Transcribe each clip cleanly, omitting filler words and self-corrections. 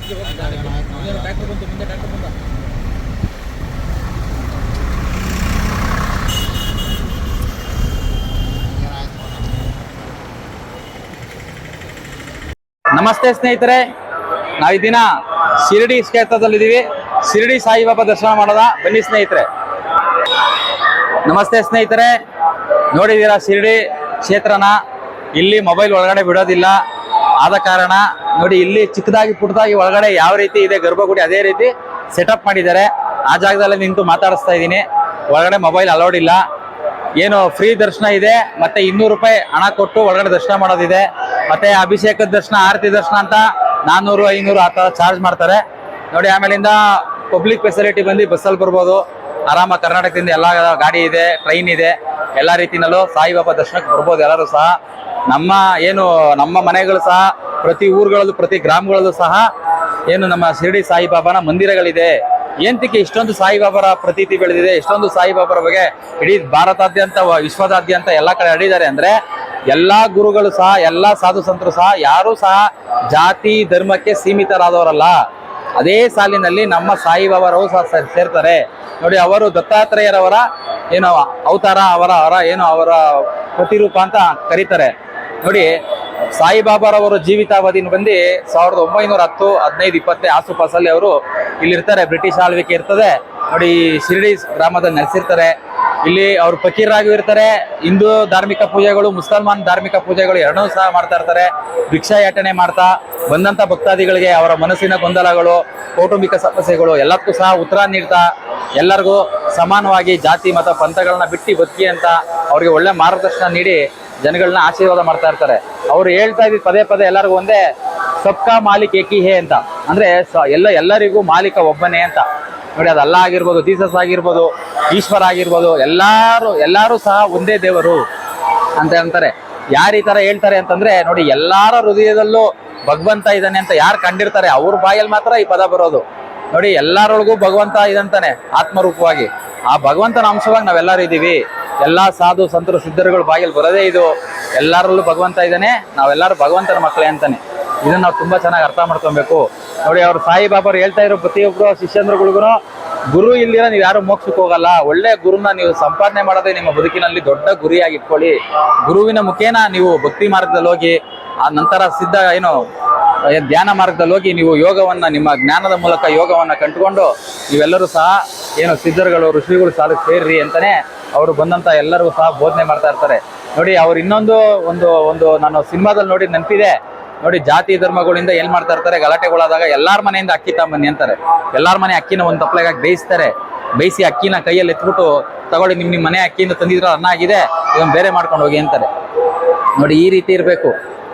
ನಮಸ್ತೆ ಸ್ನೇಹಿತರೆ, ನಾವು ಈ ದಿನ ಶಿರಡಿ ಕ್ಷೇತ್ರದಲ್ಲಿದ್ದೀವಿ. ಶಿರಡಿ ಸಾಯಿಬಾಬಾ ದರ್ಶನ ಮಾಡೋದ, ಬನ್ನಿ ಸ್ನೇಹಿತರೆ. ನಮಸ್ತೆ ಸ್ನೇಹಿತರೆ, ನೋಡಿದ್ದೀರಾ ಶಿರಡಿ ಕ್ಷೇತ್ರನ. ಇಲ್ಲಿ ಮೊಬೈಲ್ ಒಳಗಡೆ ಬಿಡೋದಿಲ್ಲ. ಆದ ಕಾರಣ ನೋಡಿ, ಇಲ್ಲಿ ಚಿಕ್ಕದಾಗಿ ಪುಟ್ಟದಾಗಿ ಒಳಗಡೆ ಯಾವ ರೀತಿ ಇದೆ ಗರ್ಭಗುಡಿ, ಅದೇ ರೀತಿ ಸೆಟಪ್ ಮಾಡಿದ್ದಾರೆ. ಆ ಜಾಗದಲ್ಲಿ ನಿಂತು ಮಾತಾಡಿಸ್ತಾ ಇದ್ದೀನಿ. ಒಳಗಡೆ ಮೊಬೈಲ್ ಅಲೌಡ್ ಇಲ್ಲ. ಏನು ಫ್ರೀ ದರ್ಶನ ಇದೆ, ಮತ್ತೆ 200 ರೂಪಾಯಿ ಹಣ ಕೊಟ್ಟು ಒಳಗಡೆ ದರ್ಶನ ಮಾಡೋದಿದೆ. ಮತ್ತೆ ಅಭಿಷೇಕದ ದರ್ಶನ, ಆರತಿ ದರ್ಶನ ಅಂತ 400, 500 ಆ ಥರ ಚಾರ್ಜ್ ಮಾಡ್ತಾರೆ ನೋಡಿ. ಆಮೇಲಿಂದ ಪಬ್ಲಿಕ್ ಫೆಸಿಲಿಟಿ ಬಂದು ಬಸ್ಸಲ್ಲಿ ಬರ್ಬೋದು ಆರಾಮ. ಕರ್ನಾಟಕದಿಂದ ಎಲ್ಲ ಗಾಡಿ ಇದೆ, ಟ್ರೈನ್ ಇದೆ, ಎಲ್ಲ ರೀತಿನಲ್ಲೂ ಸಾಯಿಬಾಬಾ ದರ್ಶನಕ್ಕೆ ಬರ್ಬೋದು ಎಲ್ಲರೂ ಸಹ. ನಮ್ಮ ಮನೆಗಳು ಸಹ ಪ್ರತಿ ಊರುಗಳಲ್ಲೂ ಪ್ರತಿ ಗ್ರಾಮಗಳಲ್ಲೂ ಸಹ ನಮ್ಮ ಶಿರಡಿ ಸಾಯಿಬಾಬಾನ ಮಂದಿರಗಳಿದೆ. ಏಂತಕ್ಕೆ ಇಷ್ಟೊಂದು ಸಾಯಿಬಾಬಾರ ಪ್ರತೀತಿ ಬೆಳೆದಿದೆ, ಇಷ್ಟೊಂದು ಸಾಯಿಬಾಬಾರ ಬಗ್ಗೆ ಇಡೀ ಭಾರತಾದ್ಯಂತ ವಿಶ್ವದಾದ್ಯಂತ ಎಲ್ಲ ಕಡೆ ಹರಡಿದ್ದಾರೆ ಅಂದ್ರೆ, ಎಲ್ಲಾ ಗುರುಗಳು ಸಹ, ಎಲ್ಲಾ ಸಾಧು ಸಂತರು ಸಹ ಯಾರೂ ಸಹ ಜಾತಿ ಧರ್ಮಕ್ಕೆ ಸೀಮಿತರಾದವರಲ್ಲ. ಅದೇ ಸಾಲಿನಲ್ಲಿ ನಮ್ಮ ಸಾಯಿಬಾಬಾರವರು ಸಹ ಸೇರ್ತಾರೆ ನೋಡಿ. ಅವರು ದತ್ತಾತ್ರೇಯರವರ ಅವತಾರ, ಅವರ ಪ್ರತಿರೂಪ ಅಂತ ಕರೀತಾರೆ ನೋಡಿ. ಸಾಯಿಬಾಬಾರವರು ಜೀವಿತಾವಧಿ ಬಂದು 1910, 15, 20 ಆಸುಪಾಸಲ್ಲಿ ಅವರು ಇಲ್ಲಿರ್ತಾರೆ. ಬ್ರಿಟಿಷ್ ಆಳ್ವಿಕೆ ಇರ್ತದೆ ನೋಡಿ. ಶಿರಡಿ ಗ್ರಾಮದಲ್ಲಿ ನೆಲೆಸಿರ್ತಾರೆ. ಇಲ್ಲಿ ಅವರು ಫಕೀರಾಗಿ ಇರ್ತಾರೆ. ಹಿಂದೂ ಧಾರ್ಮಿಕ ಪೂಜೆಗಳು, ಮುಸಲ್ಮಾನ್ ಧಾರ್ಮಿಕ ಪೂಜೆಗಳು ಎರಡನ್ನೂ ಸಹ ಮಾಡ್ತಾ ಇರ್ತಾರೆ. ಭಿಕ್ಷಾಯಾಟನೆ ಮಾಡ್ತಾ ಬಂದಂತ ಭಕ್ತಾದಿಗಳಿಗೆ ಅವರ ಮನಸ್ಸಿನ ಗೊಂದಲಗಳು, ಕೌಟುಂಬಿಕ ಸಮಸ್ಯೆಗಳು ಎಲ್ಲದಕ್ಕೂ ಸಹ ಉತ್ತರ ನೀಡ್ತಾ, ಎಲ್ಲರಿಗೂ ಸಮಾನವಾಗಿ ಜಾತಿ ಮತ ಪಂಥಗಳನ್ನ ಬಿಟ್ಟು ಬದುಕಿ ಅಂತ ಅವ್ರಿಗೆ ಒಳ್ಳೆ ಮಾರ್ಗದರ್ಶನ ನೀಡಿ ಜನಗಳನ್ನ ಆಶೀರ್ವಾದ ಮಾಡ್ತಾ ಇರ್ತಾರೆ. ಅವ್ರು ಹೇಳ್ತಾ ಇದ್ದಿದ್ದು ಪದೇ ಪದೇ ಎಲ್ಲರಿಗೂ ಒಂದೇ, ಸಬ್ಕಾ ಮಾಲಿಕ್ ಏಕಿ ಹೇ ಅಂತ. ಅಂದ್ರೆ ಎಲ್ಲರಿಗೂ ಮಾಲೀಕ ಒಬ್ಬನೇ ಅಂತ ನೋಡಿ. ಅದು ಅಲ್ಲಾ ಆಗಿರ್ಬೋದು, ಜೀಸಸ್ ಆಗಿರ್ಬೋದು, ಈಶ್ವರ ಆಗಿರ್ಬೋದು, ಎಲ್ಲರೂ ಸಹ ಒಂದೇ ದೇವರು ಅಂತ ಅಂತಾರೆ. ಯಾರು ಈ ತರ ಹೇಳ್ತಾರೆ ಅಂತಂದ್ರೆ ನೋಡಿ, ಎಲ್ಲಾರ ಹೃದಯದಲ್ಲೂ ಭಗವಂತ ಇದ್ದಾನೆ ಅಂತ ಯಾರು ಕಂಡಿರ್ತಾರೆ ಅವ್ರ ಬಾಯಲ್ಲಿ ಮಾತ್ರ ಈ ಪದ ಬರೋದು ನೋಡಿ. ಎಲ್ಲರೊಳಗೂ ಭಗವಂತ ಇದಂತಾನೆ ಆತ್ಮರೂಪವಾಗಿ. ಆ ಭಗವಂತನ ಅಂಶವಾಗಿ ನಾವೆಲ್ಲರೂ ಇದ್ದೀವಿ. ಎಲ್ಲಾ ಸಾಧು ಸಂತರು ಸಿದ್ಧರುಗಳು ಬಾಯಲ್ಲಿ ಬರೋದೇ ಇದು, ಎಲ್ಲರಲ್ಲೂ ಭಗವಂತ ಇದ್ದಾನೆ, ನಾವೆಲ್ಲರೂ ಭಗವಂತನ ಮಕ್ಕಳೇ ಅಂತಾನೆ. ಇದನ್ನ ನಾವು ತುಂಬಾ ಚೆನ್ನಾಗಿ ಅರ್ಥ ಮಾಡ್ಕೊಬೇಕು ನೋಡಿ. ಅವ್ರು ಸಾಯಿಬಾಬಾರು ಹೇಳ್ತಾ ಇರೋ ಪ್ರತಿಯೊಬ್ಬರು ಶಿಷ್ಯಂದ್ರಗಳಿಗೂ, ಗುರು ಇಲ್ದಿರ ನೀವು ಯಾರು ಮೋಕ್ಷಕ್ಕೆ ಹೋಗಲ್ಲ. ಒಳ್ಳೆ ಗುರುನ ನೀವು ಸಂಪಾದನೆ ಮಾಡೋದೇ ನಿಮ್ಮ ಬದುಕಿನಲ್ಲಿ ದೊಡ್ಡ ಗುರಿಯಾಗಿ ಇಟ್ಕೊಳ್ಳಿ. ಗುರುವಿನ ಮುಖೇನ ನೀವು ಭಕ್ತಿ ಮಾರ್ಗದಲ್ಲಿ ಹೋಗಿ, ಆ ನಂತರ ಧ್ಯಾನ ಮಾರ್ಗದಲ್ಲಿ ಹೋಗಿ ನೀವು ಯೋಗವನ್ನ, ನಿಮ್ಮ ಜ್ಞಾನದ ಮೂಲಕ ಯೋಗವನ್ನ ಕಂಡುಕೊಂಡು ನೀವೆಲ್ಲರೂ ಸಹ ಸಿದ್ಧರುಗಳು, ಋಷಿಗಳು ಸಾಲಕ್ಕೆ ಸೇರ್ರಿ ಅಂತಾನೆ ಅವರು ಬಂದಂತ ಎಲ್ಲರಿಗೂ ಸಹ ಬೋಧನೆ ಮಾಡ್ತಾ ಇರ್ತಾರೆ ನೋಡಿ. ಅವ್ರು ಇನ್ನೊಂದು ನಾನು ಸಿನಿಮಾದಲ್ಲಿ ನೋಡಿ ನೆನಪಿದೆ ನೋಡಿ. ಜಾತಿ ಧರ್ಮಗಳಿಂದ ಏನ್ ಮಾಡ್ತಾ ಇರ್ತಾರೆ, ಗಲಾಟೆಗಳಾದಾಗ ಎಲ್ಲಾರ ಮನೆಯಿಂದ ಅಕ್ಕಿ ತಗೊಂಬನ್ನಿ ಅಂತಾರೆ. ಎಲ್ಲಾರ ಮನೆ ಅಕ್ಕಿನ ಒಂದು ತಪ್ಪಲೆಗಾಗಿ ಬೇಯಿಸ್ತಾರೆ. ಬೇಯಿಸಿ ಅಕ್ಕಿನ ಕೈಯಲ್ಲಿ ಎತ್ಬಿಟ್ಟು, ತಗೊಳ್ಳಿ ನಿಮ್ಮ ಮನೆ ಅಕ್ಕಿಯಿಂದ ತಂದಿದ್ರೆ ಅನ್ನ ಆಗಿದೆ, ಇದನ್ನ ಬೇರೆ ಮಾಡ್ಕೊಂಡು ಹೋಗಿ ಅಂತಾರೆ ನೋಡಿ. ಈ ರೀತಿ ಇರಬೇಕು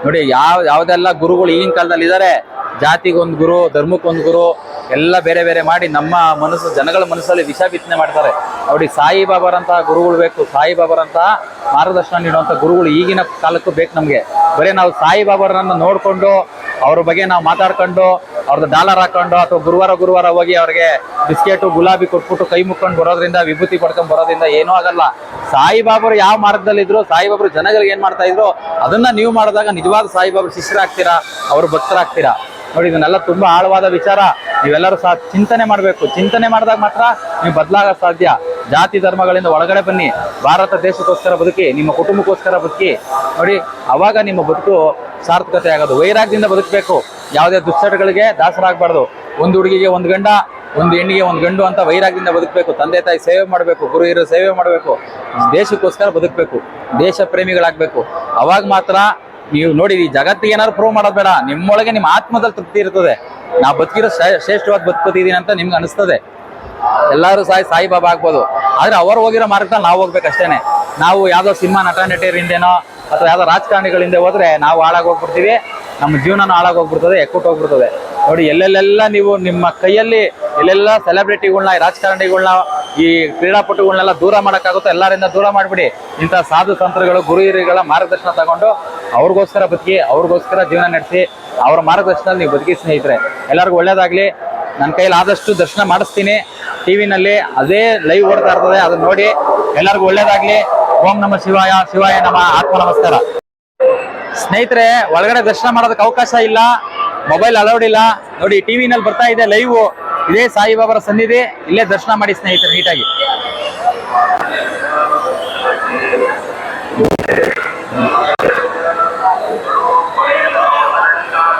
ನೋಡಿ. ಯಾವ್ದೆಲ್ಲ ಗುರುಗಳು ಈಗಿನ ಕಾಲದಲ್ಲಿ ಇದ್ದಾರೆ, ಜಾತಿಗೊಂದು ಗುರು, ಧರ್ಮಕ್ಕೊಂದು ಗುರು, ಎಲ್ಲ ಬೇರೆ ಬೇರೆ ಮಾಡಿ ನಮ್ಮ ಜನಗಳ ಮನಸ್ಸಲ್ಲಿ ವಿಷ ಬಿತ್ತನೆ ಮಾಡ್ತಾರೆ ನೋಡಿ. ಸಾಯಿಬಾಬಾರಂತಹ ಗುರುಗಳು ಬೇಕು. ಸಾಯಿಬಾಬಾರಂತಹ ಮಾರ್ಗದರ್ಶನ ನೀಡುವಂತ ಗುರುಗಳು ಈಗಿನ ಕಾಲಕ್ಕೂ ಬೇಕು ನಮ್ಗೆ. ಬರೀ ನಾವು ಸಾಯಿಬಾಬಾರನ್ನ ನೋಡ್ಕೊಂಡು ಅವ್ರ ಬಗ್ಗೆ ನಾವು ಮಾತಾಡ್ಕೊಂಡು ಅವ್ರದ್ದು ಡಾಲರ್ ಹಾಕೊಂಡು ಅಥವಾ ಗುರುವಾರ ಹೋಗಿ ಅವ್ರಿಗೆ ಬಿಸ್ಕೆಟು ಗುಲಾಬಿ ಕೊಟ್ಬಿಟ್ಟು ಕೈ ಮುಕ್ಕೊಂಡು ಬರೋದ್ರಿಂದ, ವಿಭೂತಿ ಪಡ್ಕೊಂಡ್ ಬರೋದ್ರಿಂದ ಏನೂ ಆಗಲ್ಲ. ಸಾಯಿಬಾಬರು ಯಾವ ಮಾರ್ಗದಲ್ಲಿ ಇದ್ರು, ಸಾಯಿಬಾಬರು ಜನಗಳಿಗೆ ಏನ್ ಮಾಡ್ತಾ ಇದ್ರು, ಅದನ್ನ ನೀವು ಮಾಡಿದಾಗ ನಿಜವಾದ ಸಾಯಿಬಾಬಾ ಶಿಷ್ಯರಾಗ್ತೀರಾ, ಅವ್ರ ಭಕ್ತರಾಗ್ತೀರಾ ನೋಡಿ. ಇದನ್ನೆಲ್ಲ ತುಂಬಾ ಆಳವಾದ ವಿಚಾರ. ನೀವೆಲ್ಲರೂ ಸಹ ಚಿಂತನೆ ಮಾಡಬೇಕು. ಚಿಂತನೆ ಮಾಡಿದಾಗ ಮಾತ್ರ ನೀವು ಬದಲಾಗ ಸಾಧ್ಯ. ಜಾತಿ ಧರ್ಮಗಳಿಂದ ಒಳಗಡೆ ಬನ್ನಿ. ಭಾರತ ದೇಶಕ್ಕೋಸ್ಕರ ಬದುಕಿ, ನಿಮ್ಮ ಕುಟುಂಬಕ್ಕೋಸ್ಕರ ಬದುಕಿ ನೋಡಿ. ಅವಾಗ ನಿಮ್ಮ ಬದುಕು ಸಾರ್ಥಕತೆ ಆಗೋದು. ವೈರಾಗ್ಯದಿಂದ ಬದುಕಬೇಕು. ಯಾವುದೇ ದುಶ್ಚಟಗಳಿಗೆ ದಾಸರಾಗಬಾರ್ದು. ಒಂದು ಹುಡುಗಿಗೆ ಒಂದು ಗಂಡ, ಒಂದು ಹೆಣ್ಣಿಗೆ ಒಂದು ಗಂಡು ಅಂತ ವೈರಾಗ್ಯದಿಂದ ಬದುಕಬೇಕು. ತಂದೆ ತಾಯಿ ಸೇವೆ ಮಾಡಬೇಕು, ಗುರು ಹಿರಿಯರು ಸೇವೆ ಮಾಡಬೇಕು, ದೇಶಕ್ಕೋಸ್ಕರ ಬದುಕಬೇಕು, ದೇಶ ಪ್ರೇಮಿಗಳಾಗಬೇಕು. ಅವಾಗ ಮಾತ್ರ ನೀವು ನೋಡಿ, ಈ ಜಗತ್ತಿಗೆ ಏನಾದ್ರು ಪ್ರೂವ್ ಮಾಡೋದು ಬೇಡ, ನಿಮ್ಮೊಳಗೆ ನಿಮ್ಮ ಆತ್ಮದಲ್ಲಿ ತೃಪ್ತಿ ಇರ್ತದೆ. ನಾವು ಬದುಕಿರೋ ಶ್ರೇಷ್ಠವಾಗಿ ಬದುಕೋತಿದೀನಿ ಅಂತ ನಿಮ್ಗೆ ಅನಿಸ್ತದೆ. ಎಲ್ಲರೂ ಸಾಯಿಬಾಬಾ ಆಗ್ಬೋದು, ಆದ್ರೆ ಅವ್ರು ಹೋಗಿರೋ ಮಾರ್ಗದಲ್ಲಿ ನಾವು ಹೋಗ್ಬೇಕಷ್ಟೇನೆ. ನಾವು ಯಾವ್ದೋ ಸಿನಿಮಾ ನಟನೆಯರಿಂದೇನೋ ಅಥವಾ ಯಾವ್ದೋ ರಾಜಕಾರಣಿಗಳಿಂದ ಹೋದ್ರೆ ನಾವು ಹಾಳಾಗೋಗ್ಬಿಡ್ತೀವಿ, ನಮ್ಮ ಜೀವನನೂ ಹಾಳಾಗೋಗ್ಬಿಡ್ತದೆ, ಹೋಗ್ಬಿಡ್ತದೆ ನೋಡಿ. ಎಲ್ಲೆಲ್ಲೆಲ್ಲ ನೀವು ನಿಮ್ಮ ಕೈಯಲ್ಲಿ ಎಲ್ಲೆಲ್ಲ ಸೆಲೆಬ್ರಿಟಿಗಳನ್ನ, ರಾಜಕಾರಣಿಗಳನ್ನ, ಈ ಕ್ರೀಡಾಪಟುಗಳನ್ನೆಲ್ಲ ದೂರ ಮಾಡೋಕ್ಕಾಗುತ್ತೋ ಎಲ್ಲರಿಂದ ದೂರ ಮಾಡಿಬಿಡಿ. ಇಂಥ ಸಾಧು ಸಂತರುಗಳು, ಗುರು ಹಿರಿಗಳ ಮಾರ್ಗದರ್ಶನ ತಗೊಂಡು ಅವ್ರಿಗೋಸ್ಕರ ಬದುಕಿ, ಅವ್ರಿಗೋಸ್ಕರ ಜೀವನ ನಡೆಸಿ, ಅವರ ಮಾರ್ಗದರ್ಶನದಲ್ಲಿ ನೀವು ಬದುಕಿ ಸ್ನೇಹಿತರೆ. ಎಲ್ಲರಿಗೂ ಒಳ್ಳೇದಾಗ್ಲಿ. ನನ್ನ ಕೈಯಲ್ಲಿ ಆದಷ್ಟು ದರ್ಶನ ಮಾಡಿಸ್ತೀನಿ. ಟಿವಿನಲ್ಲಿ ಅದೇ ಲೈವ್ ಓಡ್ತಾ ಇರ್ತದೆ, ಅದನ್ನ ನೋಡಿ. ಎಲ್ಲರಿಗೂ ಒಳ್ಳೇದಾಗ್ಲಿ. ಓಂ ನಮ ಶಿವಾಯ, ಶಿವಾಯ ನಮ. ಆತ್ಮ ನಮಸ್ಕಾರ ಸ್ನೇಹಿತರೆ. ಒಳಗಡೆ ದರ್ಶನ ಮಾಡೋದಕ್ಕೆ ಅವಕಾಶ ಇಲ್ಲ. ಮೊಬೈಲ್ ಅಲೌಡ್ ಇಲ್ಲ. ನೋಡಿ ಟಿವಿನಲ್ಲಿ ಬರ್ತಾ ಇದೆ ಲೈವ್. ಇದೇ ಸಾಯಿಬಾಬಾರ ಸನ್ನಿಧಿ. ಇಲ್ಲೇ ದರ್ಶನ ಮಾಡಿ ಸ್ನೇಹಿತರೆ ನೀಟಾಗಿ.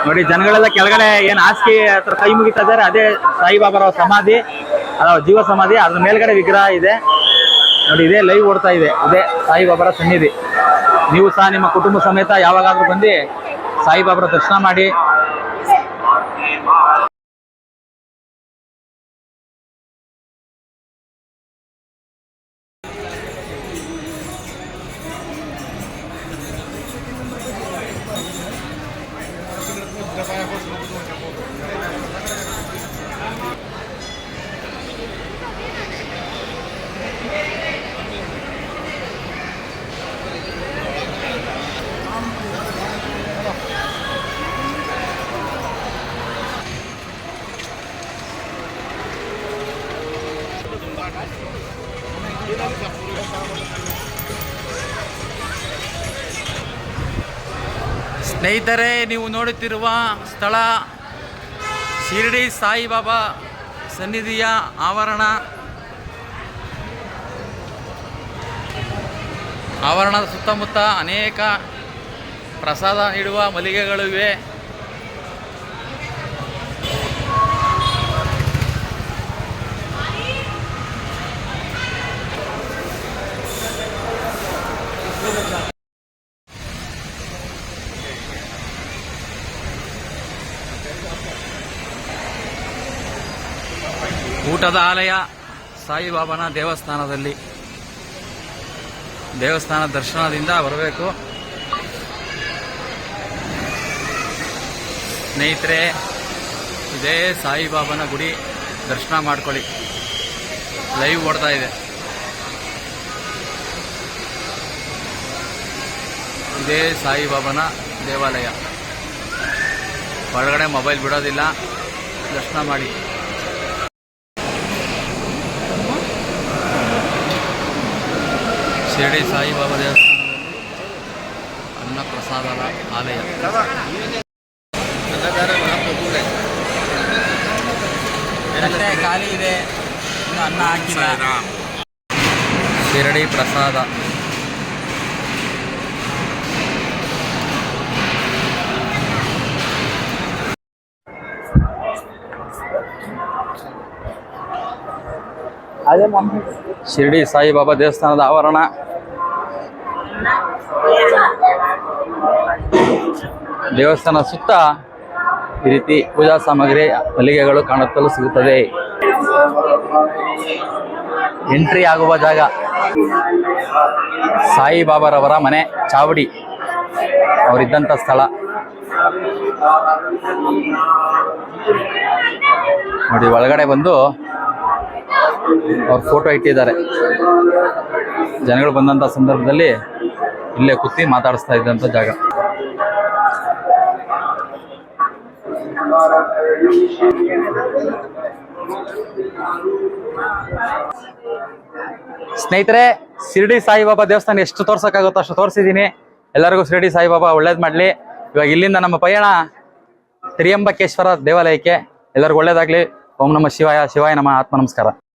ನೋಡಿ ಜನಗಳೆಲ್ಲ ಕೆಳಗಡೆ ಏನ್ ಹಾಸಿಗೆ ಹತ್ರ ಕೈ ಮುಗಿತಾ ಇದಾರೆ, ಅದೇ ಸಾಯಿಬಾಬಾರ ಸಮಾಧಿ, ಜೀವ ಸಮಾಧಿ. ಅದ್ರ ಮೇಲ್ಗಡೆ ವಿಗ್ರಹ ಇದೆ ನೋಡಿ. ಇದೇ ಲೈವ್ ಓಡ್ತಾ ಇದೆ. ಇದೇ ಸಾಯಿಬಾಬಾರ ಸನ್ನಿಧಿ. ನೀವು ಸಹ ನಿಮ್ಮ ಕುಟುಂಬ ಸಮೇತ ಯಾವಾಗಾದ್ರೂ ಬಂದು ಸಾಯಿಬಾಬಾರ ದರ್ಶನ ಮಾಡಿ. ಸ್ನೇಹಿತರೆ, ನೀವು ನೋಡುತ್ತಿರುವ ಸ್ಥಳ ಶಿರಡಿ ಸಾಯಿಬಾಬಾ ಸನ್ನಿಧಿಯ ಆವರಣ. ಆವರಣದ ಸುತ್ತಮುತ್ತ ಅನೇಕ ಪ್ರಸಾದ ನೀಡುವ ಮಳಿಗೆಗಳಿವೆ. ಊಟದ ಆಲಯ ಸಾಯಿಬಾಬಾನ ದೇವಸ್ಥಾನದಲ್ಲಿ. ದೇವಸ್ಥಾನ ದರ್ಶನದಿಂದ ಬರಬೇಕು ಸ್ನೇಹಿತರೆ. ಇದೇ ಸಾಯಿಬಾಬಾನ ಗುಡಿ, ದರ್ಶನ ಮಾಡ್ಕೊಳ್ಳಿ. ಲೈವ್ ಓಡ್ತಾ ಇದೆ. ಇದೇ ಸಾಯಿಬಾಬಾನ ದೇವಾಲಯ. ಒಳಗಡೆ ಮೊಬೈಲ್ ಬಿಡೋದಿಲ್ಲ, ದರ್ಶನ ಮಾಡಿ. ಶಿರಡಿ ಸಾಯಿಬಾಬಾ ದೇವಸ್ಥಾನದಲ್ಲಿ ಅನ್ನ ಪ್ರಸಾದದ ಆಲಯ. ಖಾಲಿ ಇದೆ, ಅನ್ನ ಹಾಕಿಲ್ಲ. ಶಿರಡಿ ಪ್ರಸಾದ. ಶಿರಡಿ ಸಾಯಿಬಾಬಾ ದೇವಸ್ಥಾನದ ಆವರಣ. ದೇವಸ್ಥಾನ ಸುತ್ತ ಈ ರೀತಿ ಪೂಜಾ ಸಾಮಗ್ರಿ ಮಳಿಗೆಗಳು ಕಾಣುತ್ತಲೂ ಸಿಗುತ್ತದೆ. ಎಂಟ್ರಿ ಆಗುವ ಜಾಗ ಸಾಯಿಬಾಬಾರವರ ಮನೆ ಚಾವಡಿ, ಅವರಿದ್ದಂಥ ಸ್ಥಳ ನೋಡಿ. ಒಳಗಡೆ ಬಂದು ಅವ್ರ ಫೋಟೋ ಇಟ್ಟಿದ್ದಾರೆ. ಜನಗಳು ಬಂದಂತ ಸಂದರ್ಭದಲ್ಲಿ ಇಲ್ಲೇ ಕೂತಿ ಮಾತಾಡಿಸ್ತಾ ಇದ್ದಂಥ ಜಾಗ. ಸ್ನೇಹಿತರೆ, ಶಿರಡಿ ಸಾಯಿಬಾಬಾ ದೇವಸ್ಥಾನ ಎಷ್ಟು ತೋರ್ಸಕ್ಕಾಗುತ್ತೋ ಅಷ್ಟು ತೋರಿಸಿದ್ದೀನಿ. ಎಲ್ಲರಿಗೂ ಶಿರಡಿ ಸಾಯಿಬಾಬಾ ಒಳ್ಳೇದು ಮಾಡಲಿ. ಇವಾಗ ಇಲ್ಲಿಂದ ನಮ್ಮ ಪಯಣ ತ್ರಿಯಂಬಕೇಶ್ವರ ದೇವಾಲಯಕ್ಕೆ. ಎಲ್ಲರಿಗೂ ಒಳ್ಳೇದಾಗ್ಲಿ. ಓಂ ನಮಃ ಶಿವಾಯ. ಶಿವಾಯ ನಮಃ. ಆತ್ಮ ನಮಸ್ಕಾರ.